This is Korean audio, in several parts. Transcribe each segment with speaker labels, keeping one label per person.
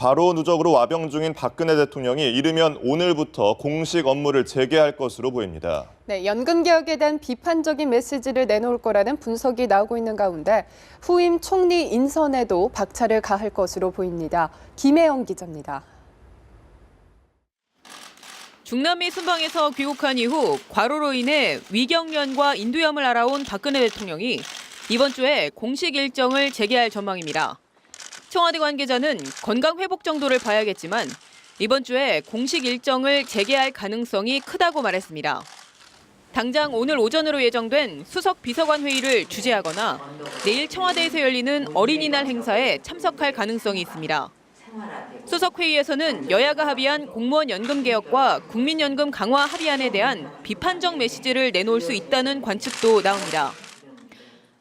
Speaker 1: 과로 누적으로 와병 중인 박근혜 대통령이 이르면 오늘부터 공식 업무를 재개할 것으로 보입니다.
Speaker 2: 네, 연금 개혁에 대한 비판적인 메시지를 내놓을 거라는 분석이 나오고 있는 가운데 후임 총리 인선에도 박차를 가할 것으로 보입니다. 김혜영 기자입니다.
Speaker 3: 중남미 순방에서 귀국한 이후 과로로 인해 위경련과 인두염을 앓아온 박근혜 대통령이 이번 주에 공식 일정을 재개할 전망입니다. 청와대 관계자는 건강 회복 정도를 봐야겠지만 이번 주에 공식 일정을 재개할 가능성이 크다고 말했습니다. 당장 오늘 오전으로 예정된 수석 비서관 회의를 주재하거나 내일 청와대에서 열리는 어린이날 행사에 참석할 가능성이 있습니다. 수석 회의에서는 여야가 합의한 공무원 연금 개혁과 국민연금 강화 합의안에 대한 비판적 메시지를 내놓을 수 있다는 관측도 나옵니다.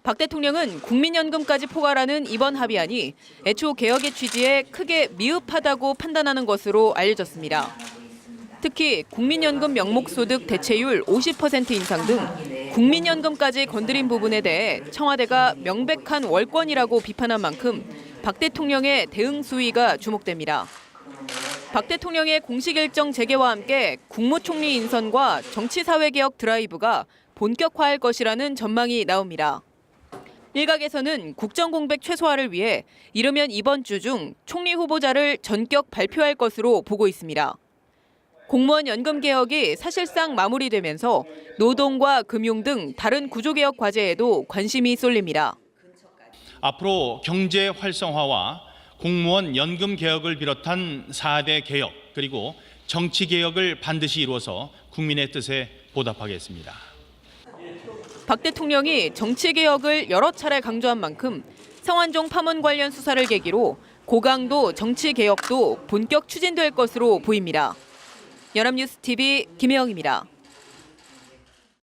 Speaker 3: 박 대통령은 국민연금까지 포괄하는 이번 합의안이 애초 개혁의 취지에 크게 미흡하다고 판단하는 것으로 알려졌습니다. 특히 국민연금 명목소득 대체율 50% 인상 등 국민연금까지 건드린 부분에 대해 청와대가 명백한 월권이라고 비판한 만큼 박 대통령의 대응 수위가 주목됩니다. 박 대통령의 공식 일정 재개와 함께 국무총리 인선과 정치사회개혁 드라이브가 본격화할 것이라는 전망이 나옵니다. 일각에서는 국정공백 최소화를 위해 이르면 이번 주 중 총리 후보자를 전격 발표할 것으로 보고 있습니다. 공무원 연금 개혁이 사실상 마무리되면서 노동과 금융 등 다른 구조개혁 과제에도 관심이 쏠립니다.
Speaker 4: 앞으로 경제 활성화와 공무원 연금 개혁을 비롯한 4대 개혁 그리고 정치 개혁을 반드시 이루어서 국민의 뜻에 보답하겠습니다.
Speaker 3: 박 대통령이 정치 개혁을 여러 차례 강조한 만큼 성완종 파문 관련 수사를 계기로 고강도 정치 개혁도 본격 추진될 것으로 보입니다. 연합뉴스 TV 김혜영입니다.